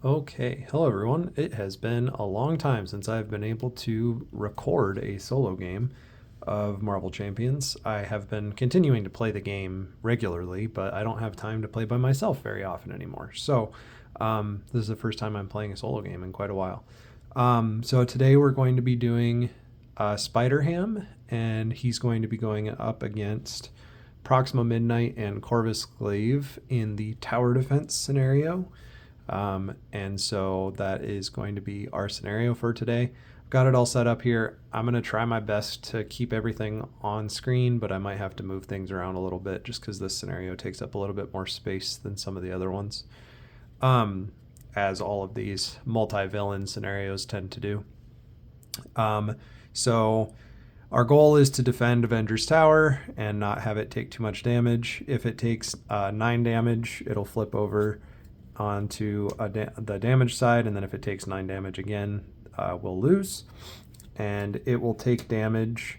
Okay, hello everyone. It has been a long time since I've been able to record a solo game of Marvel Champions. I have been continuing to play the game regularly, but I don't have time to play by myself very often anymore. So, this is the first time I'm playing a solo game in quite a while. So today we're going to be doing Spider Ham, and he's going to be going up against Proxima Midnight and Corvus Glaive in the tower defense scenario. And so that is going to be our scenario for today. I've got it all set up here. I'm going to try my best to keep everything on screen, but I might have to move things around a little bit just because this scenario takes up a little bit more space than some of the other ones, as all of these multi-villain scenarios tend to do. So our goal is to defend Avengers Tower and not have it take too much damage. If it takes 9 damage, it'll flip over onto the damage side, and then if it takes 9 damage again, we'll lose. And it will take damage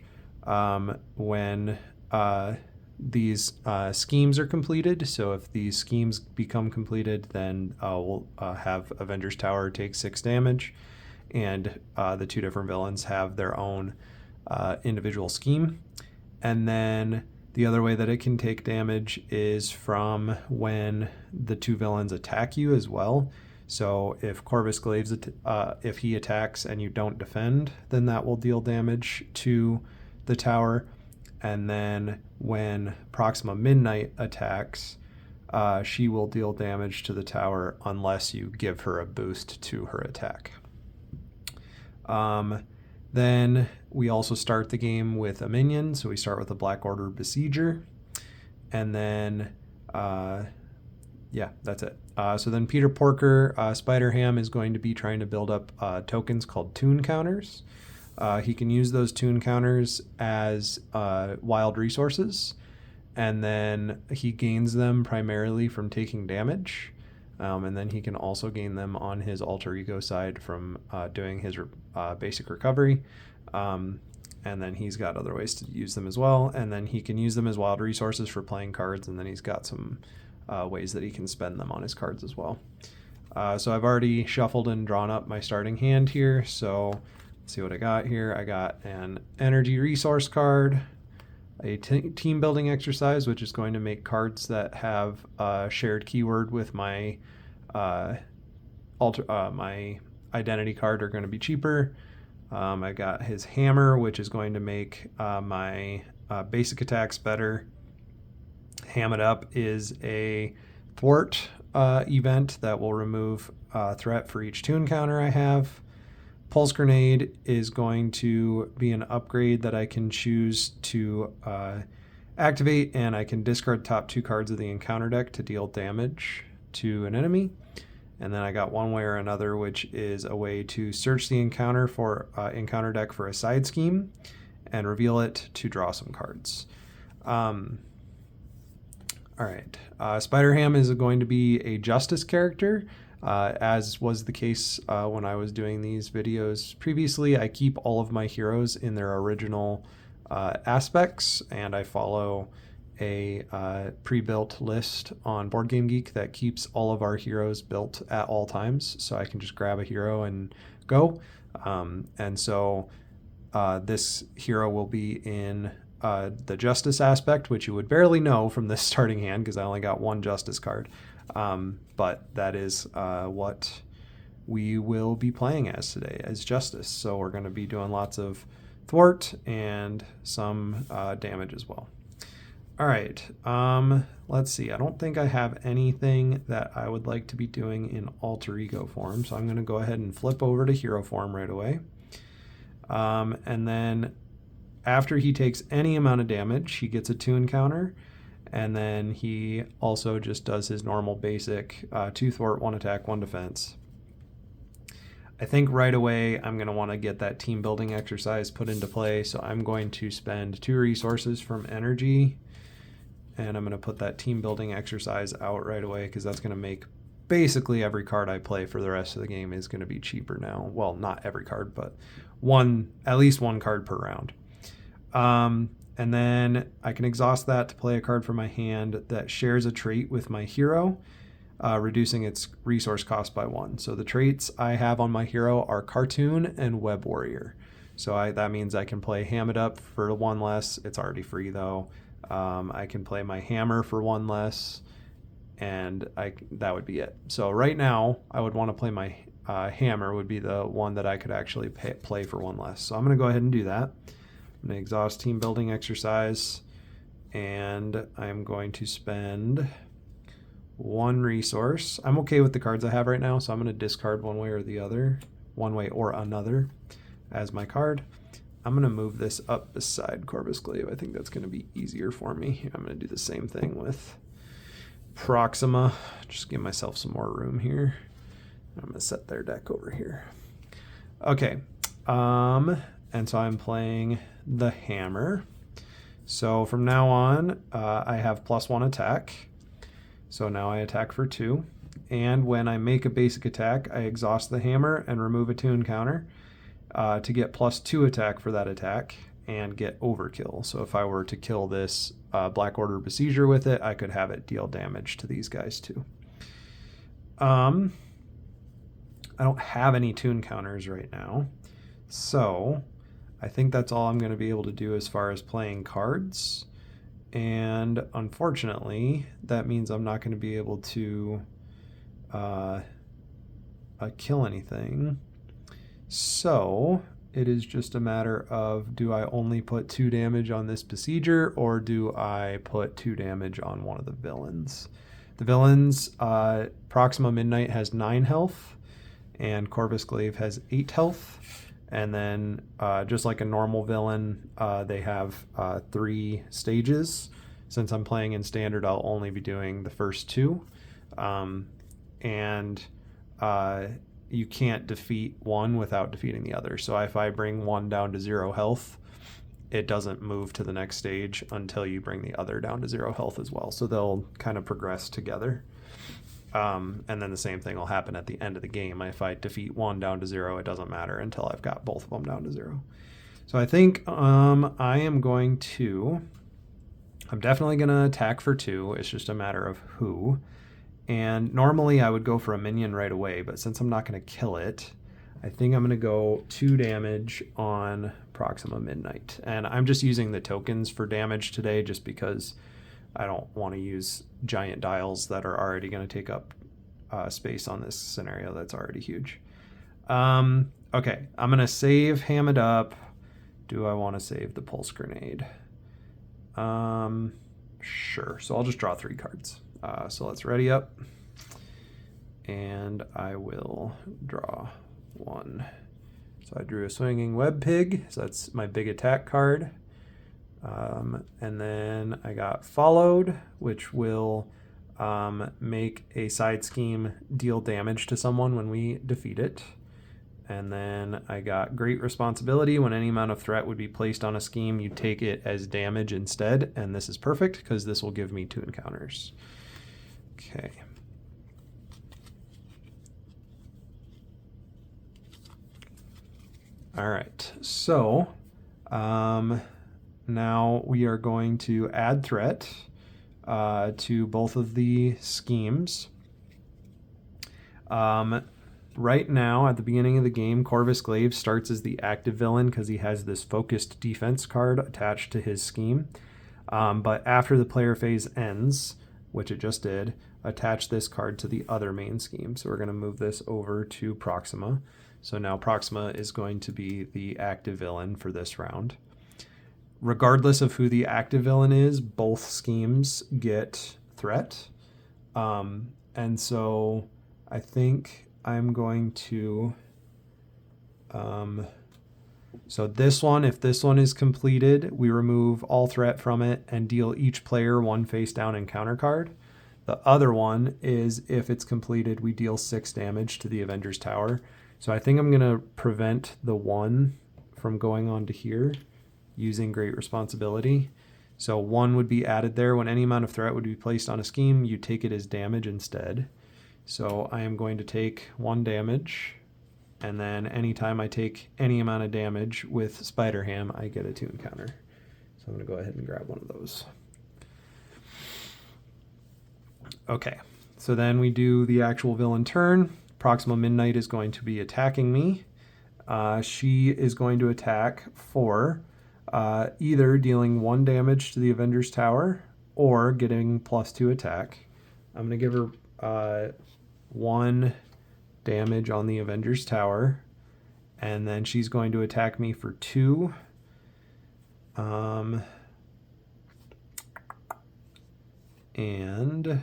when these schemes are completed. So if these schemes become completed, then we'll have Avengers Tower take 6 damage, and the two different villains have their own individual scheme. And then the other way that it can take damage is from when the two villains attack you as well. So if Corvus Glaives, if he attacks and you don't defend, then that will deal damage to the tower. And then when Proxima Midnight attacks, she will deal damage to the tower unless you give her a boost to her attack. Then we also start the game with a minion. So we start with a Black Order Besieger. And then, yeah, that's it. So then Peter Porker, Spider Ham, is going to be trying to build up tokens called Toon Counters. He can use those Toon Counters as wild resources. And then he gains them primarily from taking damage. And then he can also gain them on his alter ego side from doing his basic recovery. And then he's got other ways to use them as well. And then he can use them as wild resources for playing cards. And then he's got some ways that he can spend them on his cards as well. So I've already shuffled and drawn up my starting hand here. So let's see what I got here. I got an energy resource card, a team building exercise, which is going to make cards that have a shared keyword with my my identity card are going to be cheaper. I got his hammer, which is going to make my basic attacks better. Ham It Up is a thwart event that will remove threat for each Toon counter I have. Pulse Grenade is going to be an upgrade that I can choose to activate, and I can discard top 2 cards of the encounter deck to deal damage to an enemy. And then I got One Way or Another, which is a way to search the encounter encounter deck for a side scheme and reveal it to draw some cards. All right. Spider Ham is going to be a Justice character. As was the case when I was doing these videos previously, I keep all of my heroes in their original aspects, and I follow a pre-built list on BoardGameGeek that keeps all of our heroes built at all times, so I can just grab a hero and go. And so this hero will be in the Justice aspect, which you would barely know from this starting hand because I only got 1 Justice card. But that is what we will be playing as today, as Justice. So we're going to be doing lots of thwart and some damage as well. All right, let's see. I don't think I have anything that I would like to be doing in alter ego form, so I'm going to go ahead and flip over to hero form right away. And then after he takes any amount of damage, he gets a Toon counter, and then he also just does his normal basic 2 thwart, 1 attack, 1 defense. I think right away I'm going to want to get that team building exercise put into play, so I'm going to spend 2 resources from energy, and I'm going to put that team building exercise out right away because that's going to make basically every card I play for the rest of the game is going to be cheaper now. Well, not every card, but at least one card per round. And then I can exhaust that to play a card from my hand that shares a trait with my hero. reducing its resource cost by 1. So the traits I have on my hero are Cartoon and Web Warrior. So that means I can play Ham It Up for 1 less. It's already free though. I can play my Hammer for 1 less, and that would be it. So right now, I would want to play my Hammer would be the one that I could actually play for 1 less. So I'm going to go ahead and do that. I'm going to exhaust team building exercise, and I'm going to spend 1 resource. I'm okay with the cards I have right now, so I'm going to discard one way or the other, one way or another as my card. I'm going to move this up beside Corvus Glaive. I think that's going to be easier for me. I'm going to do the same thing with Proxima. Just give myself some more room here. I'm going to set their deck over here. Okay. And so I'm playing the Hammer. So from now on, I have +1 attack. So now I attack for 2. And when I make a basic attack, I exhaust the Hammer and remove a tune counter to get +2 attack for that attack and get overkill. So if I were to kill this Black Order Besieger with it, I could have it deal damage to these guys too. I don't have any tune counters right now, so I think that's all I'm going to be able to do as far as playing cards. And unfortunately, that means I'm not going to be able to kill anything. So it is just a matter of, do I only put 2 damage on this Besieger, or do I put 2 damage on one of the villains? The villains, Proxima Midnight has 9 health, and Corvus Glaive has 8 health. And then just like a normal villain, they have 3 stages. Since I'm playing in standard, I'll only be doing the first 2. You can't defeat one without defeating the other. So if I bring one down to 0 health, it doesn't move to the next stage until you bring the other down to 0 health as well. So they'll kind of progress together. And then the same thing will happen at the end of the game. If I defeat one down to 0, it doesn't matter until I've got both of them down to 0. So I think I'm definitely going to attack for 2. It's just a matter of who. And normally I would go for a minion right away, but since I'm not going to kill it, I think I'm going to go 2 damage on Proxima Midnight. And I'm just using the tokens for damage today just because I don't want to use giant dials that are already going to take up space on this scenario that's already huge. Okay, I'm going to save Ham It Up. Do I want to save the Pulse Grenade? Sure, so I'll just draw 3 cards. So let's ready up, and I will draw 1. So I drew a Swinging Web Pig, so that's my big attack card. And then I got Followed, which will make a side scheme deal damage to someone when we defeat it. And then I got Great Responsibility. When any amount of threat would be placed on a scheme, you take it as damage instead. And this is perfect because this will give me 2 encounters. Okay. All right. So now we are going to add threat to both of the schemes. Right now, at the beginning of the game, Corvus Glaive starts as the active villain because he has this focused defense card attached to his scheme. But after the player phase ends, which it just did, attach this card to the other main scheme. So we're going to move this over to Proxima. So now Proxima is going to be the active villain for this round. Regardless of who the active villain is, both schemes get threat. And so I think I'm going to... so this one, if this one is completed, we remove all threat from it and deal each player 1 face down encounter card. The other one is, if it's completed, we deal 6 damage to the Avenger's Tower. So I think I'm going to prevent the 1 from going on to here using Great Responsibility. So 1 would be added there. When any amount of threat would be placed on a scheme, you take it as damage instead. So I am going to take 1 damage, and then anytime I take any amount of damage with Spider Ham, I get a 2 encounter. So I'm going to go ahead and grab one of those. Okay, so then we do the actual villain turn. Proxima Midnight is going to be attacking me. She is going to attack for either dealing 1 damage to the Avenger's Tower or getting +2 attack. I'm going to give her 1 damage on the Avenger's Tower, and then she's going to attack me for 2. And I'm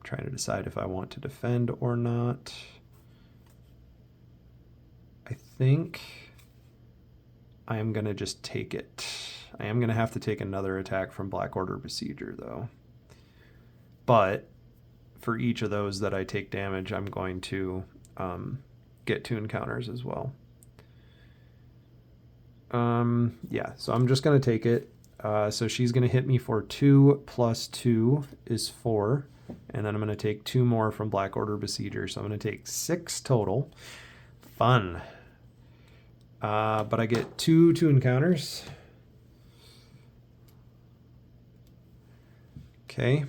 trying to decide if I want to defend or not. I think I am going to just take it. I am going to have to take another attack from Black Order Besieger, though. But for each of those that I take damage, I'm going to get 2 encounters as well. Yeah, so I'm just going to take it. So she's going to hit me for 2 plus 2 is 4. And then I'm going to take 2 more from Black Order Besieger. So I'm going to take 6 total. Fun. But I get 2 encounters. Okay.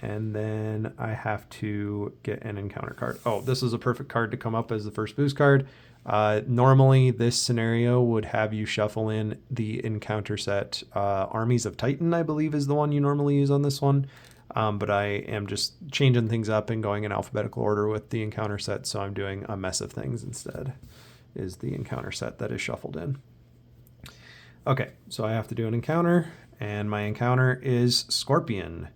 And then I have to get an encounter card. Oh, this is a perfect card to come up as the first boost card. Normally, this scenario would have you shuffle in the encounter set. Armies of Titan, I believe, is the one you normally use on this one. But I am just changing things up and going in alphabetical order with the encounter set, so I'm doing a mess of things instead, is the encounter set that is shuffled in. Okay, so I have to do an encounter, and my encounter is Scorpion.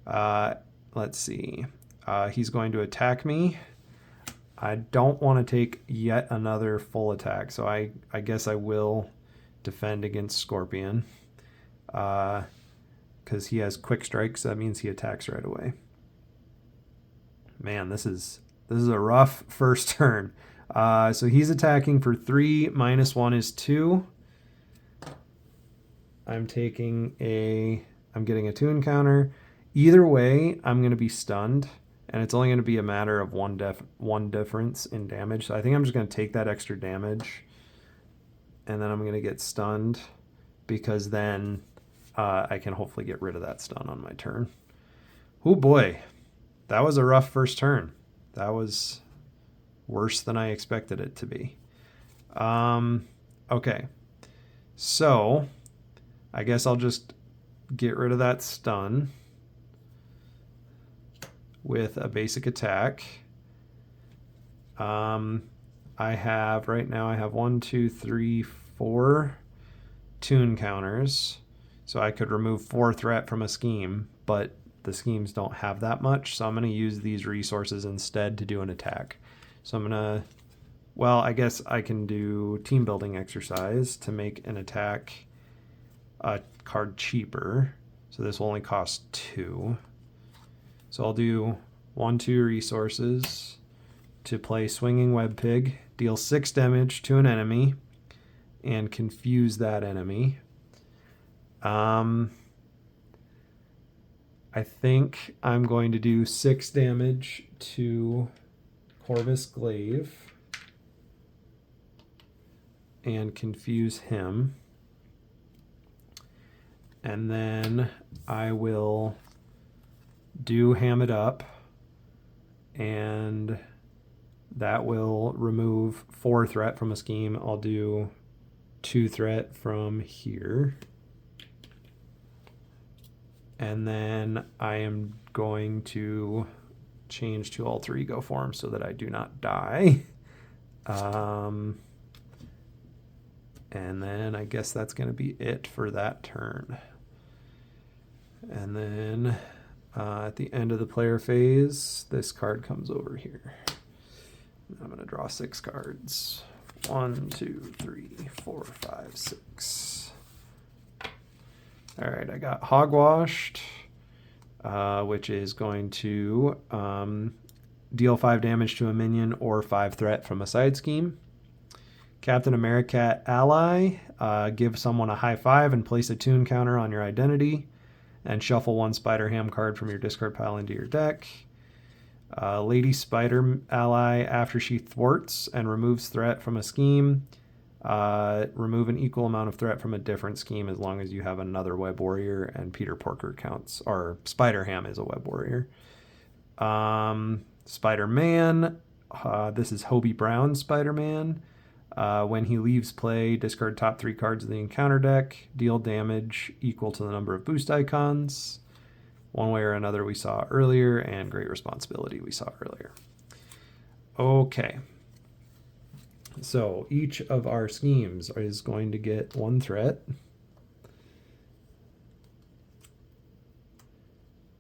Let's see. He's going to attack me. I don't want to take yet another full attack, so I guess I will defend against Scorpion. Because he has quick strikes, that means he attacks right away. Man, this is a rough first turn. So he's attacking for 3, -1 is 2. I'm getting a 2 encounter. Either way, I'm going to be stunned, and it's only going to be a matter of one difference in damage. So I think I'm just going to take that extra damage, and then I'm going to get stunned, because then I can hopefully get rid of that stun on my turn. Oh boy, that was a rough first turn. That was worse than I expected it to be. Okay, so I guess I'll just get rid of that stun with a basic attack. I have 1, 2, 3, 4 2 encounters. So I could remove 4 threat from a scheme, but the schemes don't have that much. So I'm going to use these resources instead to do an attack. So I'm going to, well, I guess I can do team building exercise to make an attack card cheaper. So this will only cost 2. So I'll do 1, 2 resources to play Swinging Web Pig, deal 6 damage to an enemy, and confuse that enemy. I think I'm going to do 6 damage to Corvus Glaive and confuse him. And then I will do Ham It Up, and that will remove 4 threat from a scheme. I'll do 2 threat from here. And then I am going to change to alter ego form so that I do not die. And then I guess that's going to be it for that turn. And then at the end of the player phase, this card comes over here. I'm going to draw 6 cards. 1, 2, 3, 4, 5, 6. All right, I got Hogwashed, which is going to deal 5 damage to a minion or 5 threat from a side scheme. Captain America Ally, give someone a high 5 and place a 2 encounter on your identity, and shuffle 1 Spider Ham card from your discard pile into your deck. Lady Spider Ally, after she thwarts and removes threat from a scheme, remove an equal amount of threat from a different scheme as long as you have another Web Warrior, and Peter Porker counts, or Spider Ham is a Web Warrior. Spider-Man. This is Hobie Brown's Spider-Man. When he leaves play, discard top 3 cards of the encounter deck. Deal damage equal to the number of boost icons. One way or another we saw earlier, and Great Responsibility we saw earlier. Okay. So each of our schemes is going to get 1 threat.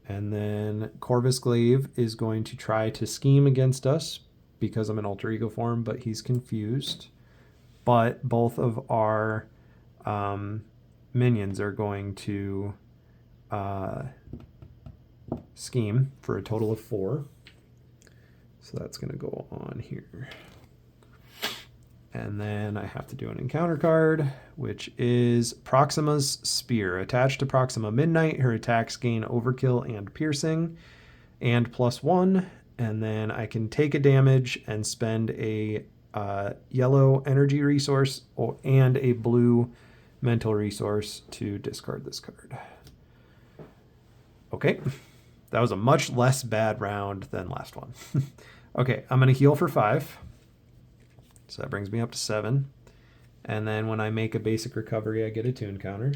And then Corvus Glaive is going to try to scheme against us because I'm in alter ego form, but he's confused. But both of our minions are going to scheme for a total of 4. So that's going to go on here. And then I have to do an encounter card, which is Proxima's Spear. Attached to Proxima Midnight, her attacks gain Overkill and Piercing, and +1. And then I can take a damage and spend a yellow energy resource and a blue mental resource to discard this card. Okay, that was a much less bad round than last one. Okay, I'm going to heal for 5. So that brings me up to 7. And then when I make a basic recovery, I get a tune counter.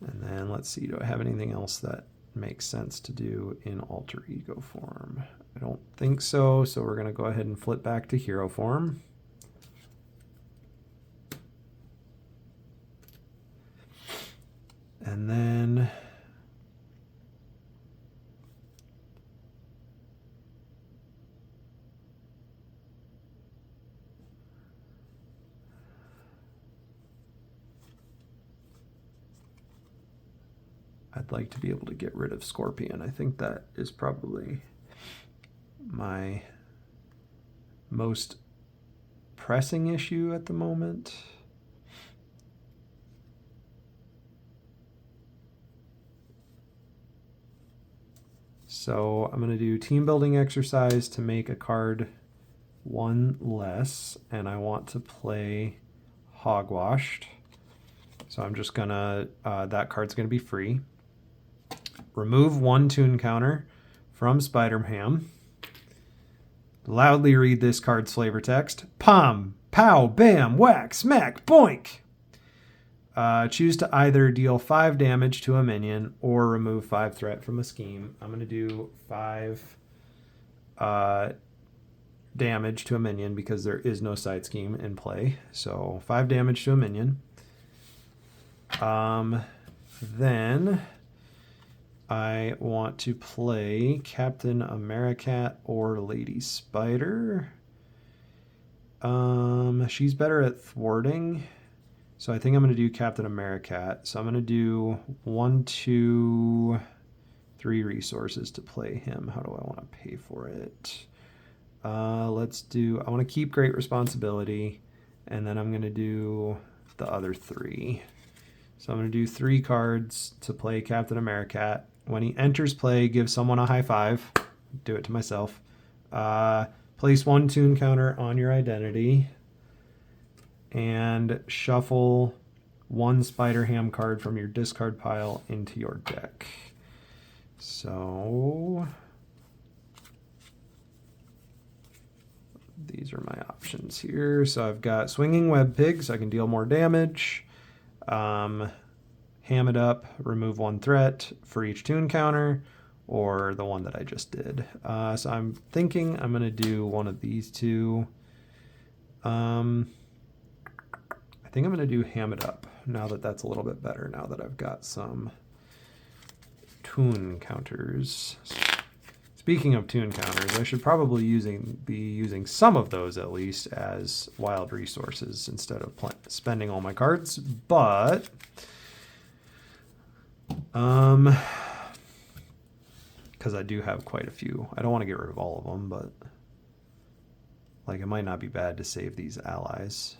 And then let's see, do I have anything else that makes sense to do in alter ego form? I don't think so, so we're going to go ahead and flip back to hero form. And then I'd like to be able to get rid of Scorpion. I think that is probably my most pressing issue at the moment. So I'm going to do team building exercise to make a card 1 less, and I want to play Hogwashed. So I'm just going to, that card's going to be free. Remove 1 tune counter from Spider-Ham. Loudly read this card's flavor text. Pom, pow, bam, whack, smack, boink. Choose to either deal 5 damage to a minion or remove 5 threat from a scheme. I'm going to do 5 damage to a minion because there is no side scheme in play. So 5 damage to a minion. Then I want to play Captain Americat or Lady Spider. She's better at thwarting, so I think I'm going to do Captain Americat. So I'm going to do 1, 2, 3 resources to play him. How do I want to pay for it? Let's do, I want to keep Great Responsibility, and then I'm going to do the other 3. So I'm going to do 3 cards to play Captain Americat. When he enters play, give someone a high 5. Do it to myself. Place 1 tune counter on your identity. And shuffle 1 Spider-Ham card from your discard pile into your deck. So these are my options here. So I've got Swinging Web Pig, so I can deal more damage. Ham it up, remove 1 threat for each tune counter, or the one that I just did. So I'm thinking I'm going to do one of these 2. I think I'm going to do Ham it up, now that that's a little bit better, now that I've got some tune counters. Speaking of tune counters, I should probably be using some of those at least as wild resources instead of spending all my cards, but because I do have quite a few. I don't want to get rid of all of them, but like it might not be bad to save these allies.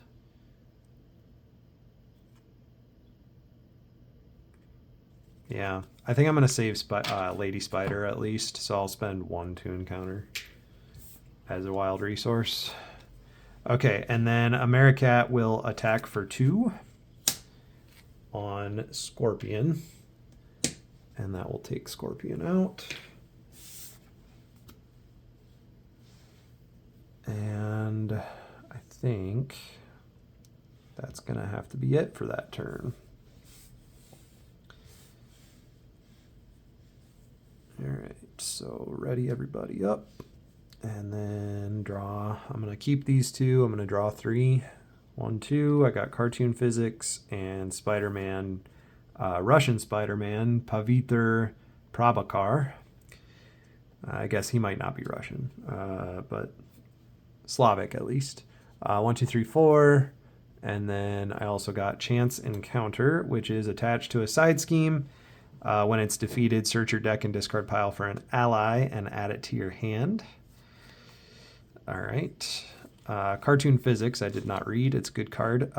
Yeah, I think I'm going to save Lady Spider at least, so I'll spend 1 tune counter as a wild resource. Okay, and then Americat will attack for 2 on Scorpion. and that will take Scorpion out. And I think that's going to have to be it for that turn. All right, so ready everybody up. And then draw. I'm going to keep these two. I'm going to draw 3. 1, 2. I got Cartoon Physics and Spider-Man, Russian Spider-Man, Pavitr Prabhakar. I guess he might not be Russian, but Slavic at least. 1, 2, 3, 4. And then I also got Chance Encounter, which is attached to a side scheme. When it's defeated, search your deck and discard pile for an ally and add it to your hand. All right. Cartoon Physics, I did not read. It's a good card.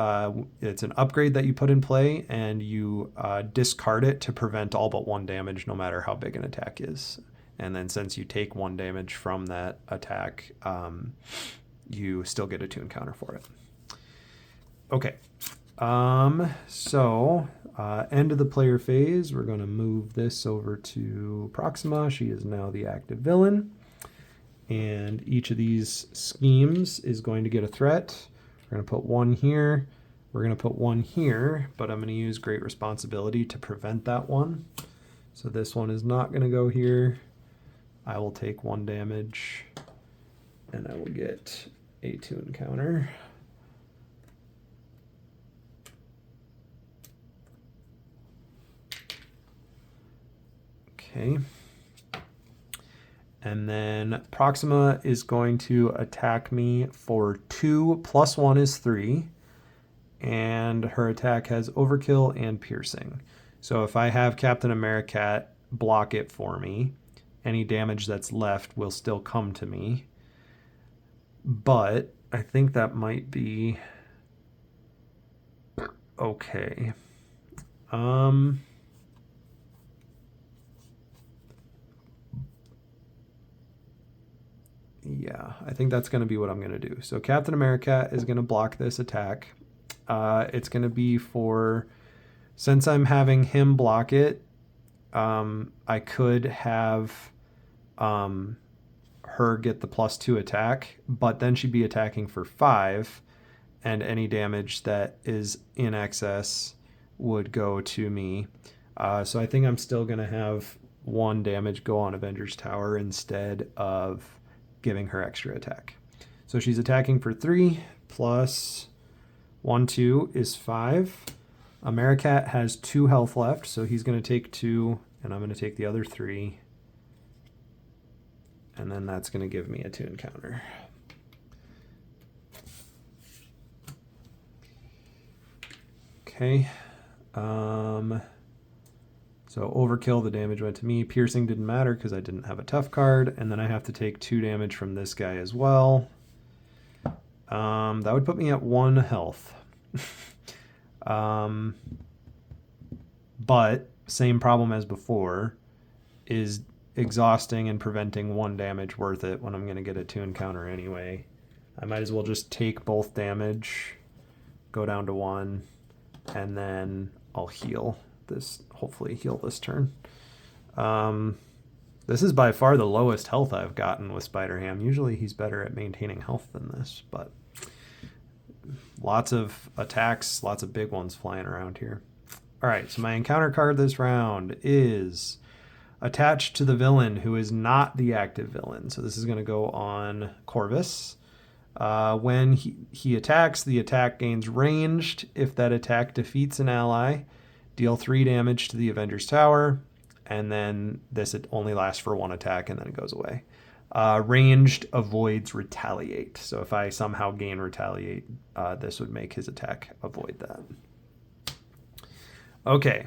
It's an upgrade that you put in play, and you discard it to prevent all but 1 damage, no matter how big an attack is. And then since you take 1 damage from that attack, you still get a 2 encounter for it. Okay. End of the player phase. We're going to move this over to Proxima. She is now the active villain. And each of these schemes is going to get a threat. We're going to put 1 here. We're going to put 1 here, but I'm going to use Great Responsibility to prevent that one. So this one is not going to go here. I will take 1 damage, and I will get a 2 encounter. Okay. And then Proxima is going to attack me for 2 + 1 is 3. And her attack has Overkill and Piercing. So if I have Captain America block it for me, any damage that's left will still come to me. But I think that might be okay. Yeah, I think that's going to be what I'm going to do. So Captain America is going to block this attack. It's going to be for, since I'm having him block it, I could have her get the +2 attack, but then she'd be attacking for 5, and any damage that is in excess would go to me. So I think I'm still going to have 1 damage go on Avengers Tower instead of giving her extra attack. So she's attacking for 3 plus 1, 2 is 5. Americat has 2 health left, so he's going to take 2, and I'm going to take the other 3. And then that's going to give me a 2 encounter. Okay. So Overkill, the damage went to me. Piercing didn't matter because I didn't have a tough card. And then I have to take 2 damage from this guy as well. That would put me at 1 health. But same problem as before. Is exhausting and preventing 1 damage worth it when I'm going to get a 2 encounter anyway? I might as well just take both damage, go down to 1, and then I'll heal this, hopefully heal this turn. This is by far the lowest health I've gotten with Spider-Ham. Usually he's better at maintaining health than this, but lots of attacks, lots of big ones flying around here. All right, so my encounter card this round is attached to the villain who is not the active villain. So this is going to go on Corvus. When he attacks, the attack gains ranged. If that attack defeats an ally, deal 3 damage to the Avengers Tower, and then this only lasts for 1 attack, and then it goes away. Ranged avoids retaliate. So if I somehow gain retaliate, this would make his attack avoid that. Okay.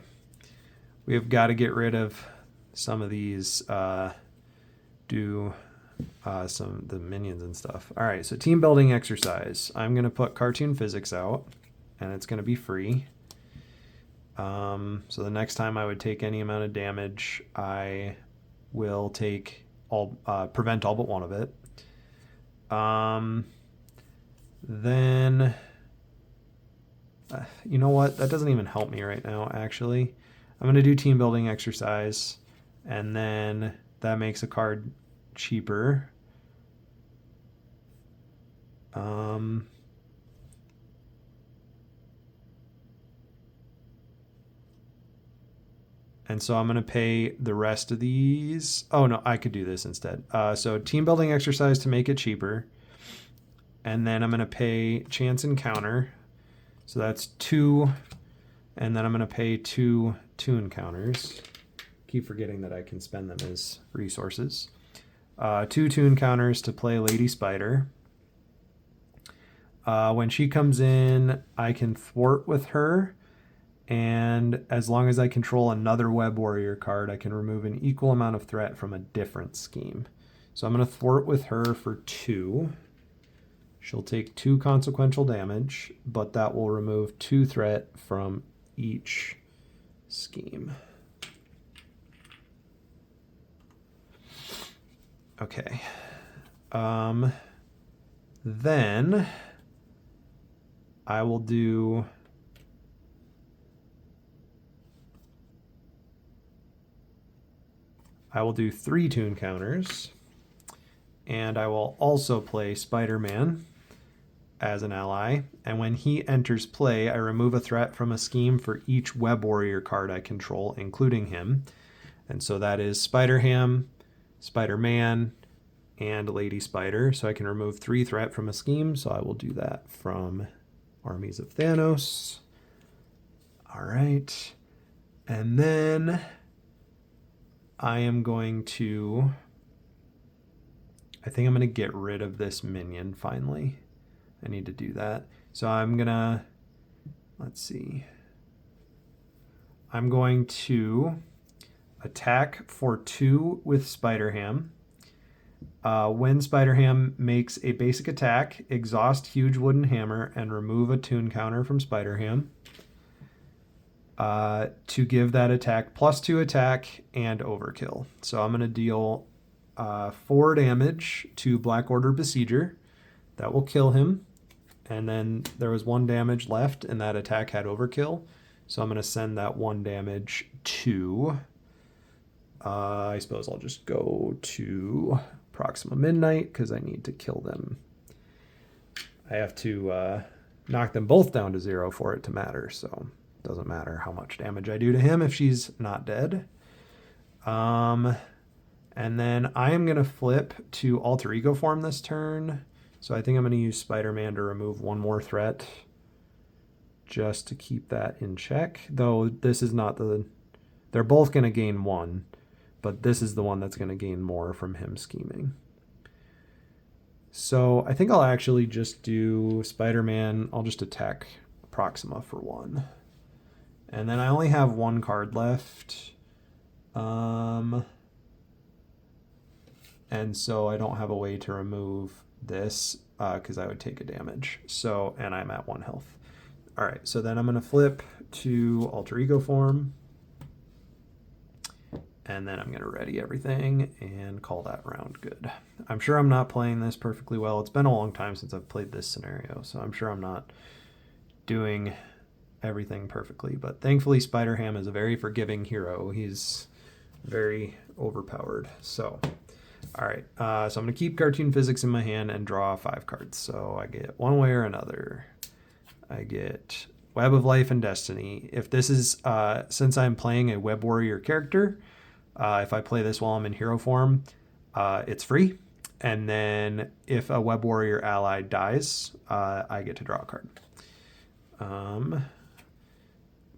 We've got to get rid of some of these, some the minions and stuff. All right, so team building exercise. I'm going to put Cartoon Physics out, and it's going to be free. So the next time I would take any amount of damage, I will take prevent all but 1 of it. Then, you know what? That doesn't even help me right now, actually. I'm going to do team building exercise, and then that makes a card cheaper. And so I'm going to pay the rest of these. Oh, no, I could do this instead. So team building exercise to make it cheaper. And then I'm going to pay chance encounter. So that's 2. And then I'm going to pay 2 tune counters. Keep forgetting that I can spend them as resources. 2 tune counters to play Lady Spider. When she comes in, I can thwart with her. And as long as I control another Web Warrior card, I can remove an equal amount of threat from a different scheme. So I'm going to thwart with her for 2. She'll take 2 consequential damage, but that will remove 2 threat from each scheme. Okay. Then I will do... I will do 3 tune counters, and I will also play Spider-Man as an ally. And when he enters play, I remove a threat from a scheme for each Web Warrior card I control, including him. And so that is Spider-Ham, Spider-Man, and Lady Spider. So I can remove 3 threat from a scheme. So I will do that from Armies of Thanos. All right. And then I am going to... I think I'm going to get rid of this minion finally. I need to do that. So I'm going to... Let's see. I'm going to attack for 2 with Spider-Ham. When Spider-Ham makes a basic attack, exhaust Huge Wooden Hammer and remove a tune counter from Spider-Ham. To give that attack +2 attack and overkill. So I'm going to deal 4 damage to Black Order Besieger. That will kill him. And then there was 1 damage left, and that attack had overkill. So I'm going to send that 1 damage to... I suppose I'll just go to Proxima Midnight, because I need to kill them. I have to knock them both down to 0 for it to matter, so... Doesn't matter how much damage I do to him if she's not dead. And then I am going to flip to Alter Ego form this turn. So I think I'm going to use Spider-Man to remove 1 more threat. Just to keep that in check. Though this is not the... They're both going to gain 1. But this is the one that's going to gain more from him scheming. So I think I'll actually just do Spider-Man. I'll just attack Proxima for 1. And then I only have 1 card left. And so I don't have a way to remove this because I would take a damage. So, and I'm at 1 health. All right, so then I'm going to flip to Alter Ego form. And then I'm going to ready everything and call that round good. I'm sure I'm not playing this perfectly well. It's been a long time since I've played this scenario, so I'm sure I'm not doing everything perfectly, but thankfully Spider-Ham is a very forgiving hero. He's very overpowered. So, all right. So I'm going to keep cartoon physics in my hand and draw 5 cards. So I get one way or another. I get Web of Life and Destiny. If this is, since I'm playing a Web Warrior character, if I play this while I'm in hero form, it's free. And then if a Web Warrior ally dies, I get to draw a card.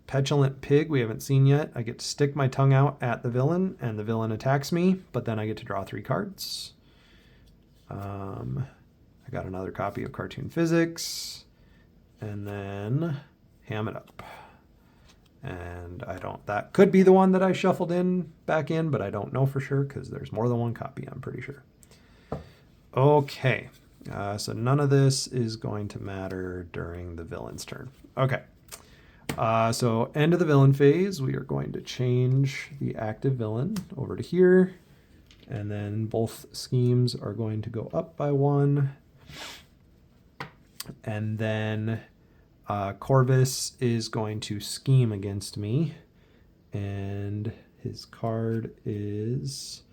Petulant Pig, we haven't seen yet. I get to stick my tongue out at the villain, and the villain attacks me, but then I get to draw 3 cards. I got another copy of Cartoon Physics, and then Ham It Up. And I don't, that could be the one that I shuffled back in, but I don't know for sure because there's more than 1 copy, I'm pretty sure. Okay, so none of this is going to matter during the villain's turn. Okay. So end of the villain phase, we are going to change the active villain over to here. And then both schemes are going to go up by 1. And then Corvus is going to scheme against me. and his card is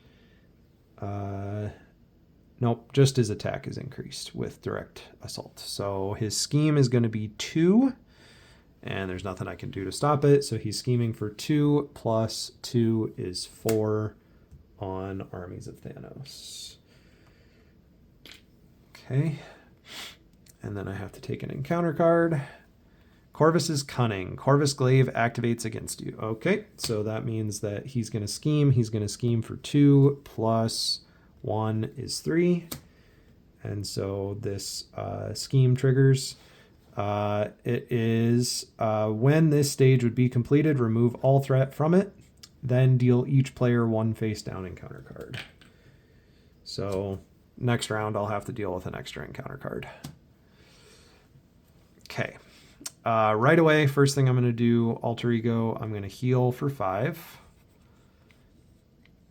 nope, just his attack is increased with direct assault. So his scheme is going to be 2, and there's nothing I can do to stop it. So he's scheming for 2 plus 2 is 4 on Armies of Thanos. Okay. And then I have to take an encounter card. Corvus's Cunning. Corvus Glaive activates against you. Okay, so that means that he's going to scheme. He's going to scheme for 2 plus 1 is 3. And so this scheme triggers. It is when this stage would be completed, remove all threat from it, then deal each player 1 face down encounter card. So next round I'll have to deal with an extra encounter card. Okay. Right away, first thing I'm going to do, Alter Ego, I'm going to heal for 5.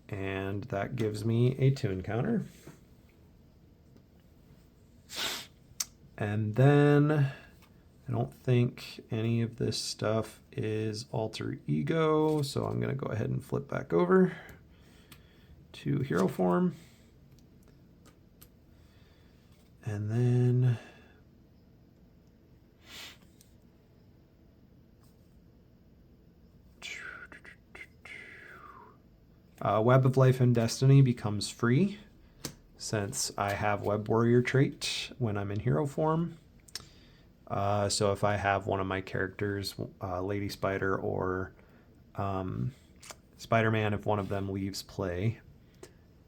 And that gives me a 2 encounter. And then I don't think any of this stuff is Alter Ego, so I'm going to go ahead and flip back over to hero form. And then Web of Life and Destiny becomes free since I have Web Warrior trait when I'm in hero form. So if I have one of my characters, Lady Spider or Spider-Man, if one of them leaves play,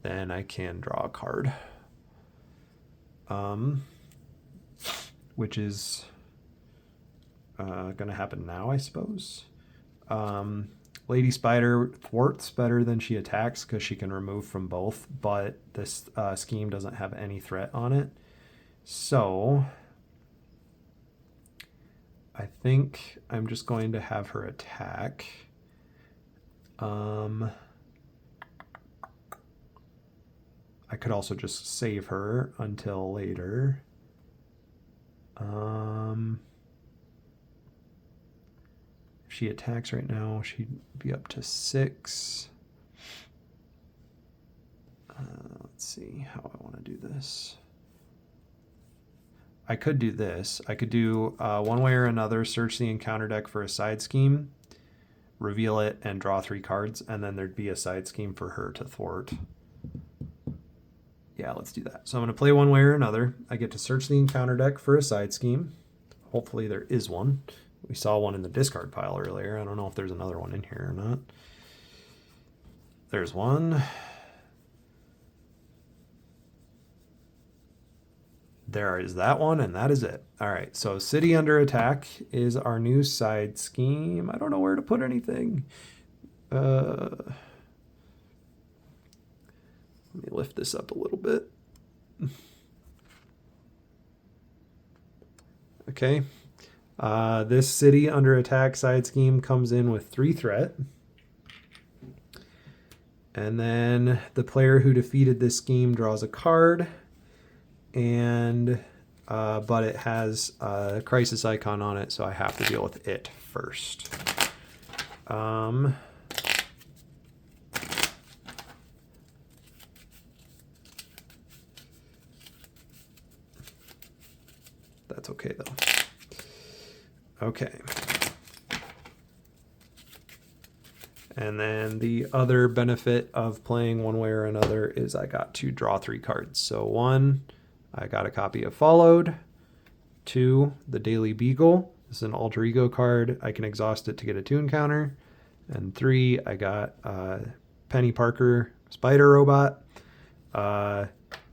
then I can draw a card. Which is going to happen now, I suppose. Lady Spider thwarts better than she attacks because she can remove from both, but this scheme doesn't have any threat on it. So I think I'm just going to have her attack. I could also just save her until later. If she attacks right now, she'd be up to 6. Let's see how I want to do this. I could do this. I could do one way or another, search the encounter deck for a side scheme, reveal it, and draw 3 cards, and then there'd be a side scheme for her to thwart. Yeah, let's do that. So I'm going to play one way or another. I get to search the encounter deck for a side scheme. Hopefully there is one. We saw one in the discard pile earlier. I don't know if there's another one in here or not. There's one. There is that one, and that is it. All right, so City Under Attack is our new side scheme. I don't know where to put anything. Let me lift this up a little bit. Okay. This City Under Attack side scheme comes in with 3 threat. And then the player who defeated this scheme draws a card. And but it has a crisis icon on it, so I have to deal with it first. That's okay though. Okay. And then the other benefit of playing one way or another is I got to draw 3 cards. So 1, I got a copy of Followed. 2, the Daily Beagle. This is an alter ego card. I can exhaust it to get a 2 encounter. And 3, I got Penny Parker, Spider Robot. Add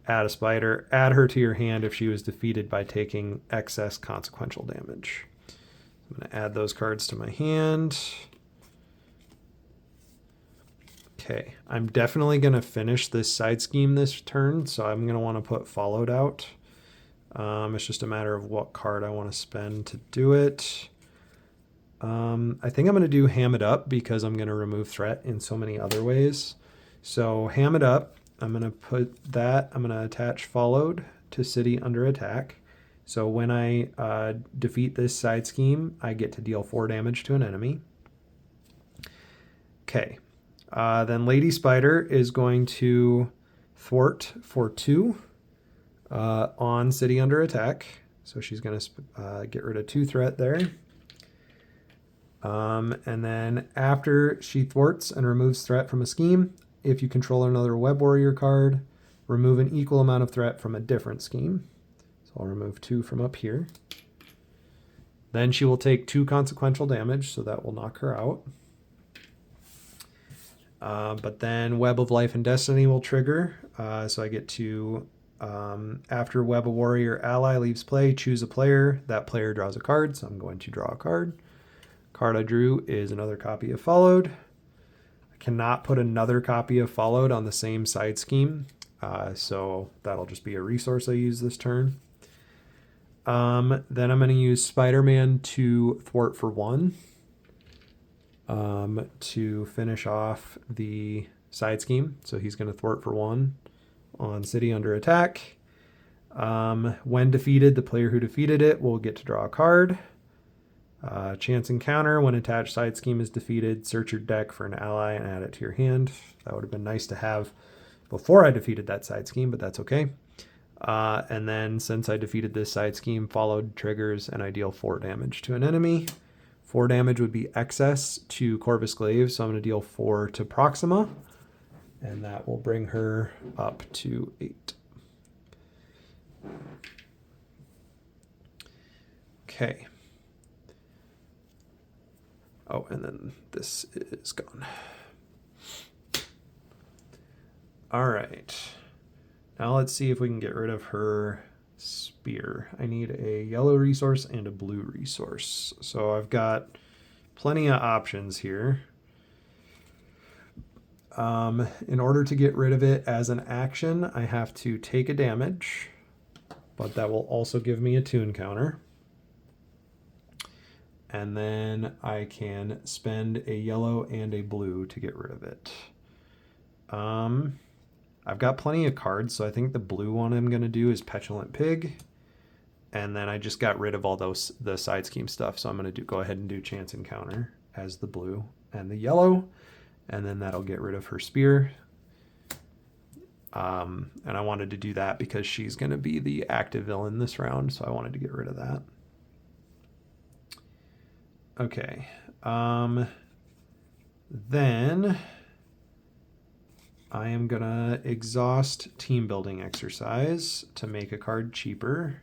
a spider. Add her to your hand if she was defeated by taking excess consequential damage. I'm going to add those cards to my hand. Okay, I'm definitely going to finish this side scheme this turn, so I'm going to want to put Followed out. It's just a matter of what card I want to spend to do it. I think I'm going to do Ham It Up because I'm going to remove threat in so many other ways. So Ham It Up, I'm going to put that, I'm going to attach Followed to City Under Attack. So when I defeat this side scheme, I get to deal 4 damage to an enemy. Okay. Then Lady Spider is going to thwart for 2 on City Under Attack. So she's going to get rid of 2 threat there. And then after she thwarts and removes threat from a scheme, if you control another Web Warrior card, remove an equal amount of threat from a different scheme. So I'll remove 2 from up here. Then she will take 2 consequential damage, so that will knock her out. But then Web of Life and Destiny will trigger. So I get to, after Web of Warrior ally leaves play, choose a player. That player draws a card, so I'm going to draw a card. Card I drew is another copy of Followed. I cannot put another copy of Followed on the same side scheme, so that'll just be a resource I use this turn. Then I'm going to use Spider-Man to thwart for 1 to finish off the side scheme. So he's going to thwart for 1 on City Under Attack. When defeated, the player who defeated it will get to draw a card. Chance encounter, when attached side scheme is defeated, search your deck for an ally and add it to your hand. That would have been nice to have before I defeated that side scheme, but that's okay. And then since I defeated this side scheme, Followed triggers and I deal 4 damage to an enemy. 4 damage would be excess to Corvus Glaive, so I'm going to deal 4 to Proxima, and that will bring her up to 8. Okay. Oh, and then this is gone. All right. Now let's see if we can get rid of her spear. I need a yellow resource and a blue resource. So I've got plenty of options here. In order to get rid of it as an action, I have to take a damage, but that will also give me a tune counter. And then I can spend a yellow and a blue to get rid of it. I've got plenty of cards, so I think the blue one I'm going to do is Petulant Pig. And then I just got rid of all the side scheme stuff, so I'm going to go ahead and do Chance Encounter as the blue and the yellow. And then that'll get rid of her spear. And I wanted to do that because she's going to be the active villain this round, so I wanted to get rid of that. Okay, then I am gonna exhaust team building exercise to make a card cheaper,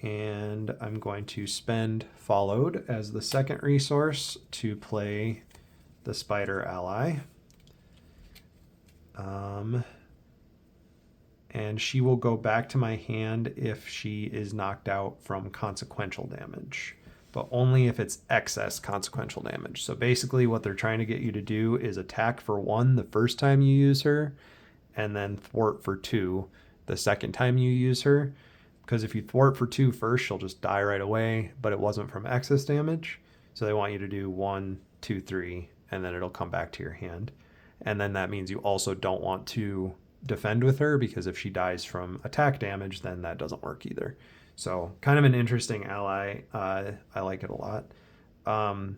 and I'm going to spend Followed as the second resource to play the Spider ally. And she will go back to my hand if she is knocked out from consequential damage, but only if it's excess consequential damage. So basically what they're trying to get you to do is attack for 1 the first time you use her, and then thwart for 2 the second time you use her. Because if you thwart for 2 first, she'll just die right away, but it wasn't from excess damage. So they want you to do 1, 2, 3, and then it'll come back to your hand. And then that means you also don't want to defend with her, because if she dies from attack damage, then that doesn't work either. So kind of an interesting ally. I like it a lot. And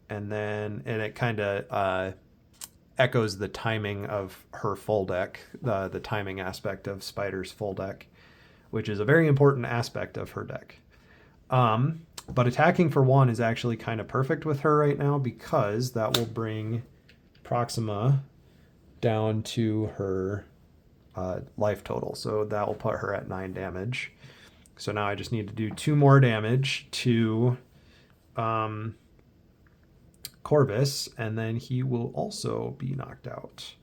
it kind of echoes the timing of her full deck, the timing aspect of Spider's full deck, which is a very important aspect of her deck. But attacking for 1 is actually kind of perfect with her right now, because that will bring Proxima down to her life total. So that will put her at 9 damage. So now I just need to do 2 more damage to Corvus, and then he will also be knocked out.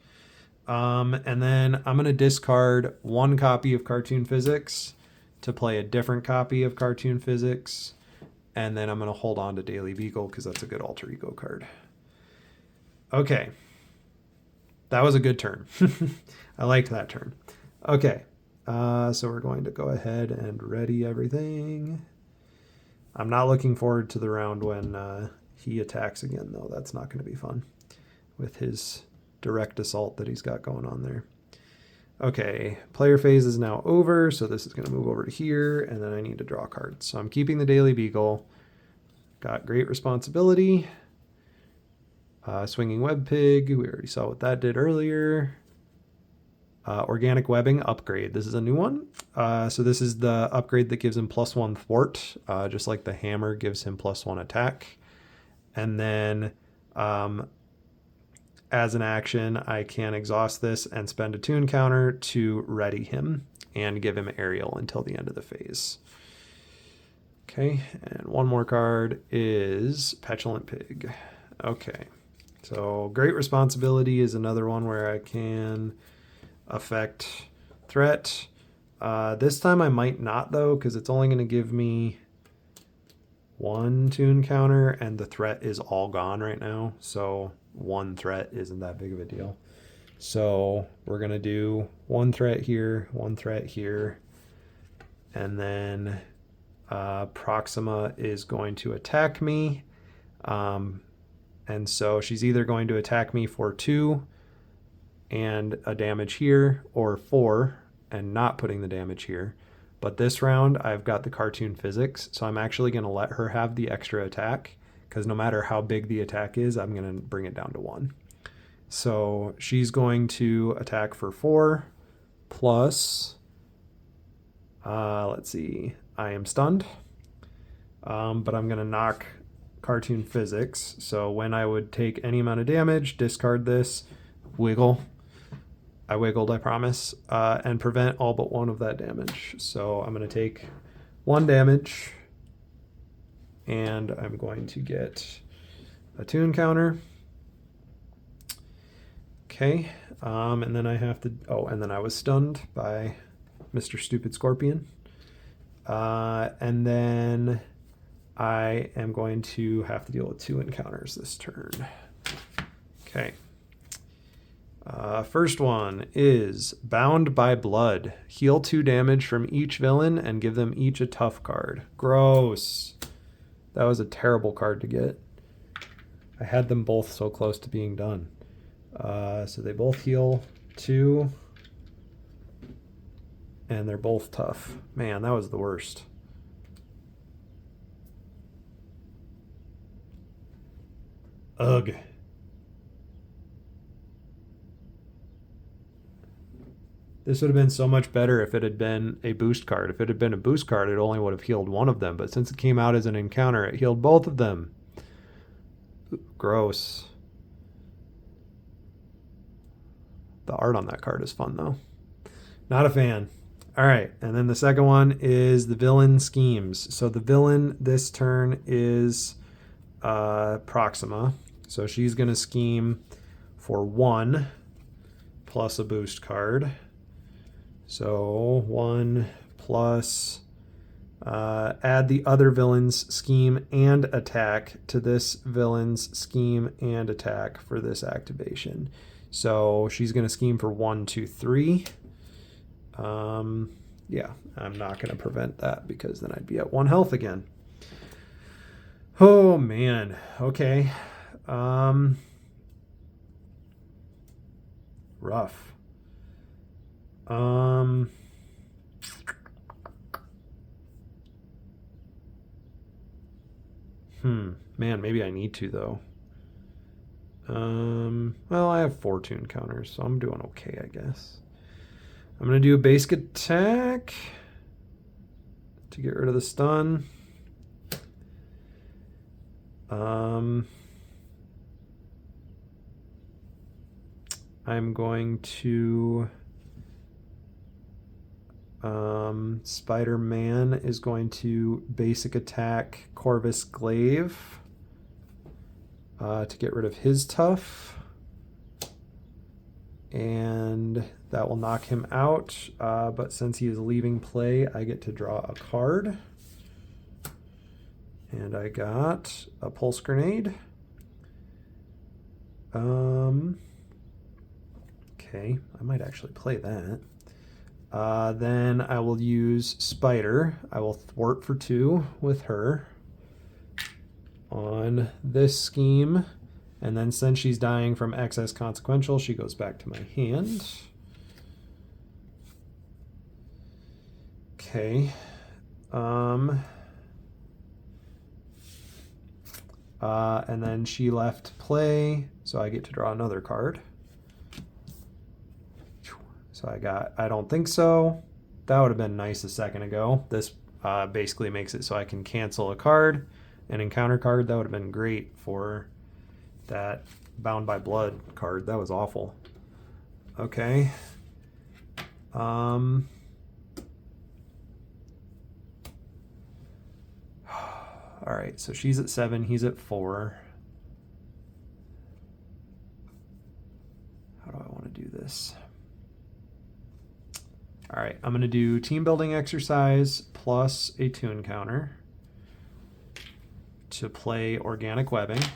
And then I'm going to discard 1 copy of Cartoon Physics to play a different copy of Cartoon Physics, and then I'm going to hold on to Daily Beagle because that's a good alter ego card. Okay. That was a good turn. I liked that turn. Okay. So we're going to go ahead and ready everything. I'm not looking forward to the round when he attacks again, though. That's not going to be fun with his direct assault that he's got going on there. Okay, player phase is now over, so this is going to move over to here, and then I need to draw cards. So I'm keeping the Daily Beagle. Got Great Responsibility. Swinging Web Pig, we already saw what that did earlier. Organic Webbing upgrade. This is a new one. So this is the upgrade that gives him +1 thwart, just like the hammer gives him +1 attack. And then as an action, I can exhaust this and spend a tune counter to ready him and give him aerial until the end of the phase. Okay, and one more card is Petulant Pig. Okay, so Great Responsibility is another one where I can affect threat. This time I might not though, because it's only going to give me 1 tune counter and the threat is all gone right now. So 1 threat isn't that big of a deal. So we're going to do 1 threat here, 1 threat here, and then Proxima is going to attack me. And so she's either going to attack me for 2 and a damage here, or 4 and not putting the damage here. But this round I've got the cartoon physics, so I'm actually going to let her have the extra attack, because no matter how big the attack is, I'm going to bring it down to 1. So she's going to attack for 4 plus, let's see, I am stunned, but I'm going to knock cartoon physics. So when I would take any amount of damage, discard this, wiggle. I wiggled, I promise, and prevent all but 1 of that damage. So I'm going to take 1 damage, and I'm going to get a tune counter. Okay, and then I have to, and then I was stunned by Mr. Stupid Scorpion. And then I am going to have to deal with 2 encounters this turn. Okay. First one is Bound by Blood. Heal 2 damage from each villain and give them each a tough card. Gross. That was a terrible card to get. I had them both so close to being done. So they both heal 2. And they're both tough. Man, that was the worst. Ugh. This would have been so much better if it had been a boost card. If it had been a boost card, it only would have healed 1 of them. But since it came out as an encounter, it healed both of them. Gross. The art on that card is fun, though. Not a fan. All right, and then the second one is the villain schemes. So the villain this turn is Proxima. So she's going to scheme for 1 plus a boost card. So 1 plus, add the other villain's scheme and attack to this villain's scheme and attack for this activation. So she's going to scheme for 1, 2, 3. Yeah, I'm not going to prevent that because then I'd be at 1 health again. Oh, man. Okay. Rough. Man, maybe I need to, though. Well, I have 4 tune counters, so I'm doing okay, I guess. I'm going to do a basic attack to get rid of the stun. I'm going to... Spider-Man is going to basic attack Corvus Glaive to get rid of his tough. And that will knock him out. But since he is leaving play, I get to draw a card. And I got a pulse grenade. Okay, I might actually play that. Then I will use Spider. I will thwart for 2 with her on this scheme. And then since she's dying from excess consequential, she goes back to my hand. Okay. And then she left play, so I get to draw another card. So I don't think so. That would have been nice a second ago. This basically makes it so I can cancel a card, an encounter card. That would have been great for that Bound by Blood card. That was awful. Okay. All right, so she's at 7, he's at 4. How do I want to do this? All right, I'm going to do team building exercise plus a tune counter to play organic webbing. I'm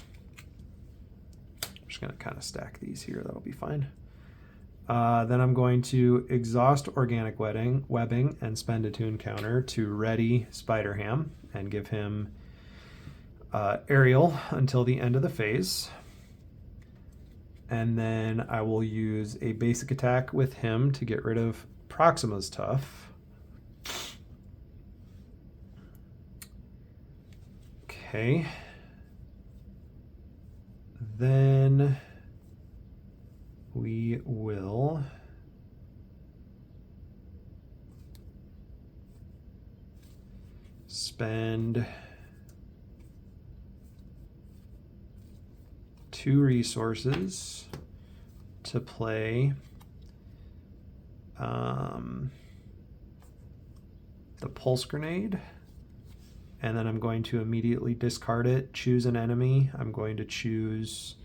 just going to kind of stack these here. That'll be fine. Then I'm going to exhaust organic webbing and spend a tune counter to ready Spider-Ham and give him aerial until the end of the phase. And then I will use a basic attack with him to get rid of Proxima's tough. Okay. Then we will spend 2 resources to play the pulse grenade, and then I'm going to immediately discard it, choose an enemy. I'm going to choose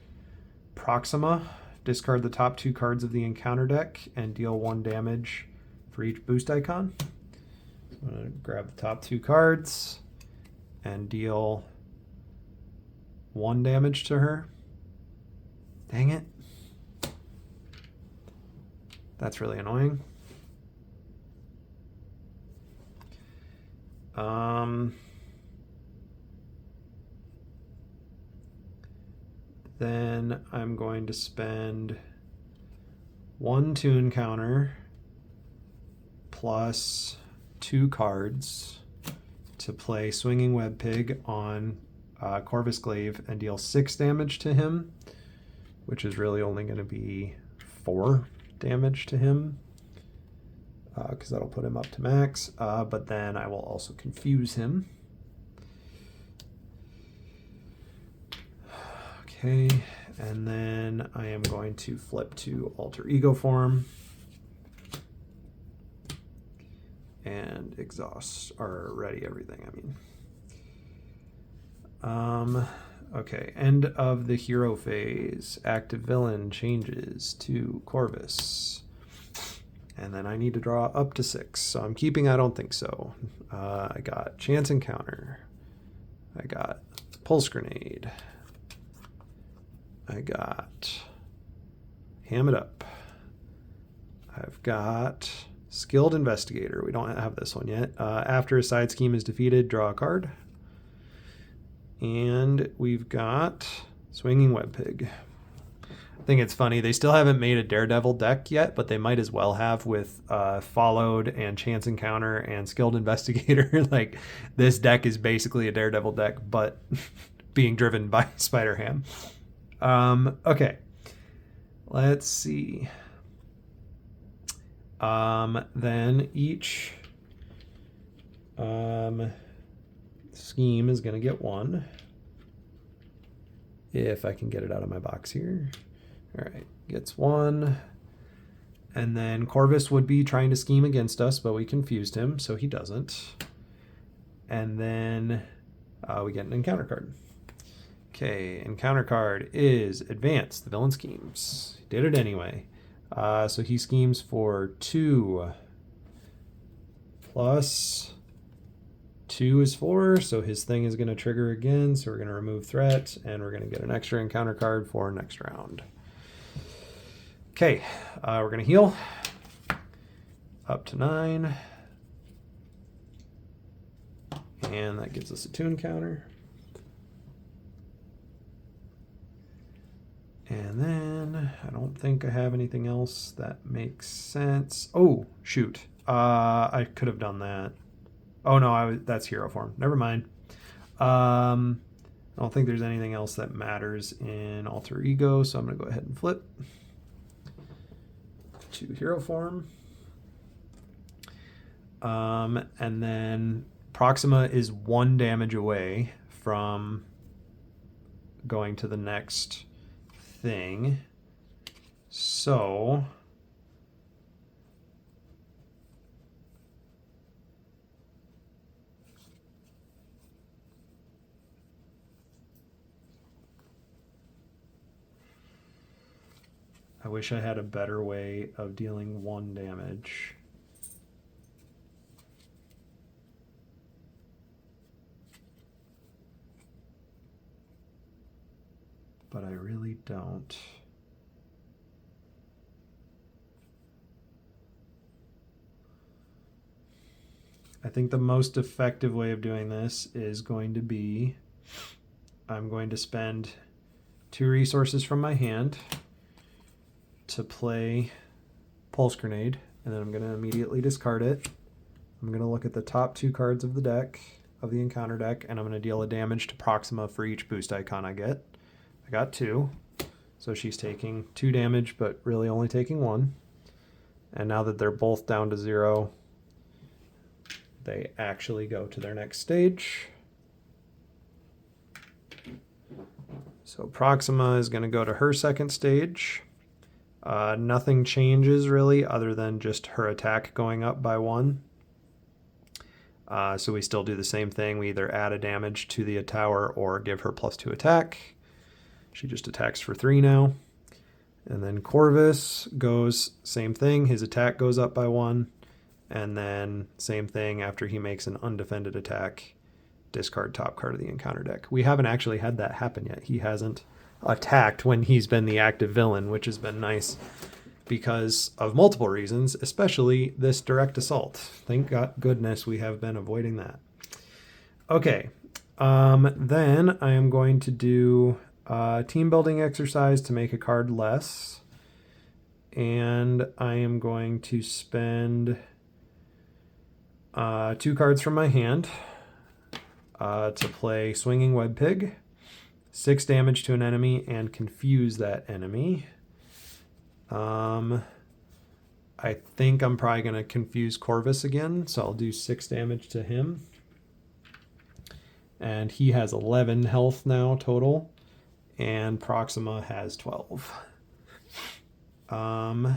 Proxima, discard the top 2 cards of the encounter deck, and deal 1 damage for each boost icon. So I'm going to grab the top 2 cards and deal 1 damage to her. Dang it. That's really annoying. Then I'm going to spend 1 tune counter plus 2 cards to play Swinging Web Pig on Corvus Glaive and deal 6 damage to him, which is really only going to be 4 damage to him, because that'll put him up to max, but then I will also confuse him. Okay, and then I am going to flip to alter ego form and exhaust, or ready everything, I mean. Okay, end of the hero phase. Active villain changes to Corvus. And then I need to draw up to 6. So I'm keeping I don't think so. I got chance encounter. I got pulse grenade. I got ham it up. I've got skilled investigator. We don't have this one yet. After a side scheme is defeated, draw a card. And we've got Swinging Web Pig. I think it's funny. They still haven't made a Daredevil deck yet, but they might as well have with Followed and Chance Encounter and Skilled Investigator. Like, this deck is basically a Daredevil deck, but being driven by Spider-Ham. Okay. Let's see. Then each scheme is going to get 1. If I can get it out of my box here. All right, gets 1. And then Corvus would be trying to scheme against us, but we confused him, so he doesn't. And then we get an encounter card. Okay, encounter card is Advance, the villain schemes. He did it anyway. So he schemes for 2 plus 2 is 4, so his thing is going to trigger again, so we're going to remove threat, and we're going to get an extra encounter card for next round. Okay, we're going to heal up to 9, and that gives us a tune counter. And then I don't think I have anything else that makes sense. Oh, shoot. I could have done that. Oh no, that's hero form. Never mind. I don't think there's anything else that matters in Alter Ego, so I'm going to go ahead and flip to hero form. And then Proxima is 1 damage away from going to the next thing. So I wish I had a better way of dealing 1 damage. But I really don't. I think the most effective way of doing this is going to be, I'm going to spend 2 resources from my hand to play Pulse Grenade, and then I'm going to immediately discard it. I'm going to look at the top 2 cards of the deck, of the encounter deck, and I'm going to deal a damage to Proxima for each boost icon I get. I got 2, so she's taking 2 damage, but really only taking 1. And now that they're both down to 0, they actually go to their next stage. So Proxima is going to go to her second stage. Nothing changes really other than just her attack going up by 1. So we still do the same thing. We either add a damage to the tower or give her +2 attack. She just attacks for 3 now. And then Corvus goes, same thing. His attack goes up by 1. And then same thing after he makes an undefended attack, discard top card of the encounter deck. We haven't actually had that happen yet. He hasn't attacked when he's been the active villain, which has been nice because of multiple reasons, especially this direct assault. Thank goodness we have been avoiding that. Okay, then I am going to do a team building exercise to make a card less. And I am going to spend 2 cards from my hand to play Swinging Web Pig, 6 damage to an enemy, and confuse that enemy. I think I'm probably going to confuse Corvus again, so I'll do 6 damage to him. And he has 11 health now total, and Proxima has 12. And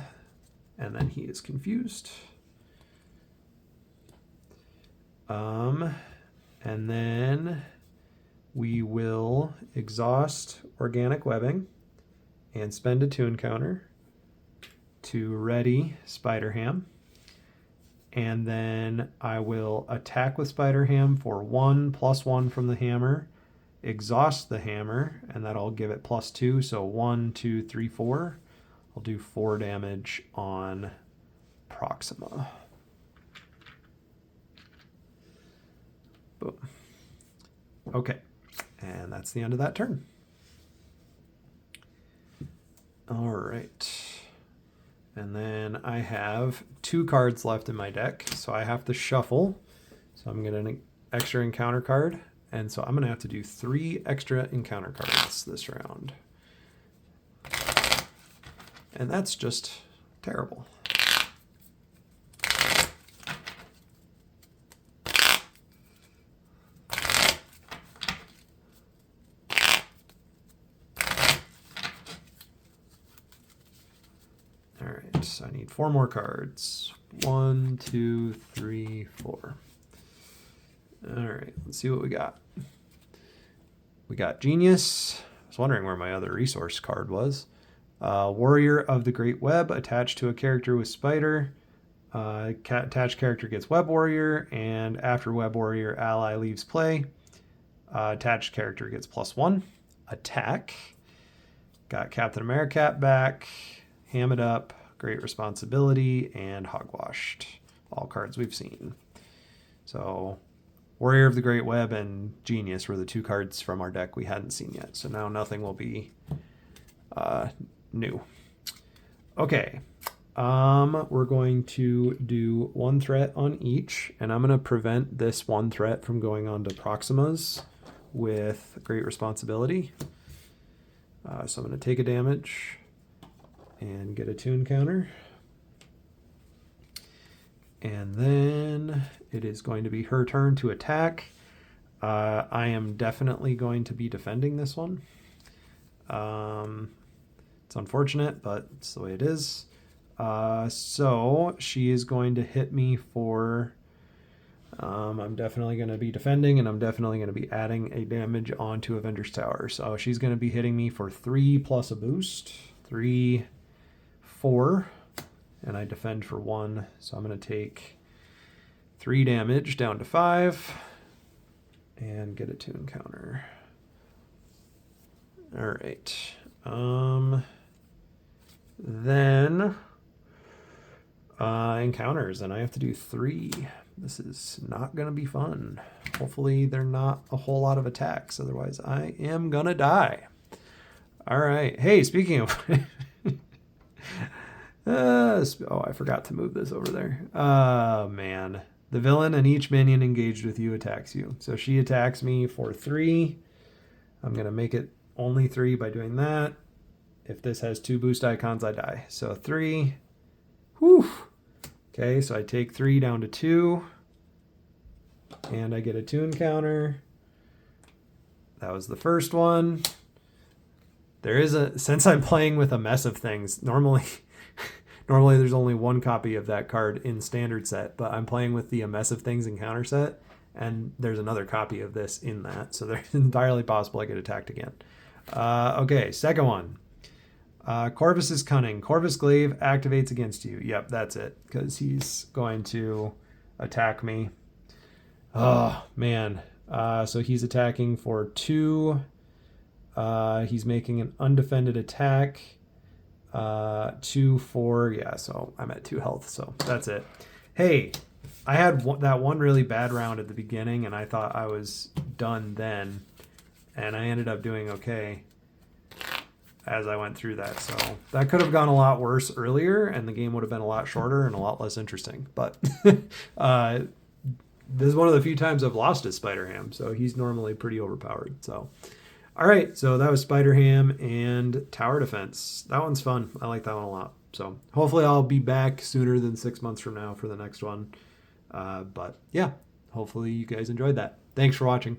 then he is confused. And then we will exhaust Organic Webbing and spend a Tune counter to ready Spider Ham. And then I will attack with Spider Ham for 1 + 1 from the hammer, exhaust the hammer, and that'll give it +2. So 1, 2, 3, 4. I'll do 4 damage on Proxima. Boom. Okay, and that's the end of that turn. All right. And then I have 2 cards left in my deck, so I have to shuffle. So I'm getting an extra encounter card, and so I'm going to have to do 3 extra encounter cards this round. And that's just terrible. All right, so I need 4 more cards. 1, 2, 3, 4. All right, let's see what we got. We got Genius. I was wondering where my other resource card was. Warrior of the Great Web attached to a character with Spider. Attached character gets Web Warrior, and after Web Warrior ally leaves play, attached character gets +1. Attack. Got Captain America back, Ham It Up, Great Responsibility, and Hogwashed. All cards we've seen. So Warrior of the Great Web and Genius were the 2 cards from our deck we hadn't seen yet. So now nothing will be new. Okay, we're going to do 1 threat on each, and I'm going to prevent this 1 threat from going on to Proxima's with great responsibility. So I'm going to take a damage and get a tune counter. And then it is going to be her turn to attack. I am definitely going to be defending this one. It's unfortunate, but it's the way it is. So she is going to hit me for... I'm definitely going to be defending, and I'm definitely going to be adding a damage onto Avenger's Tower. So she's going to be hitting me for 3 plus a boost. 3, 4. And I defend for 1. So I'm going to take 3 damage down to 5. And get a tune counter. All right. Then encounters, and I have to do 3. This is not going to be fun. Hopefully they're not a whole lot of attacks. Otherwise, I am going to die. All right. Hey, speaking of... I forgot to move this over there. Oh, man. The villain and each minion engaged with you attacks you. So she attacks me for 3. I'm going to make it only 3 by doing that. If this has 2 boost icons, I die. So 3. Whew. Okay, so I take 3 down to 2. And I get a tune counter. That was the first one. There is since I'm playing with a mess of things, normally there's only 1 copy of that card in standard set, but I'm playing with the A Mess of Things encounter set, and there's another copy of this in that. So it's entirely possible I get attacked again. Okay, second one. Corvus is cunning. Corvus Glaive activates against you. Yep, that's it, because he's going to attack me. Oh, man. So he's attacking for 2. He's making an undefended attack. 2, 4. Yeah, so I'm at 2 health, so that's it. Hey, I had that one really bad round at the beginning, and I thought I was done then, and I ended up doing okay as I went through that. So that could have gone a lot worse earlier, and the game would have been a lot shorter and a lot less interesting. But this is one of the few times I've lost to Spider-Ham, so he's normally pretty overpowered. So, all right, so that was Spider-Ham and Tower Defense. That one's fun. I like that one a lot. So hopefully I'll be back sooner than 6 months from now for the next one. But yeah, hopefully you guys enjoyed that. Thanks for watching.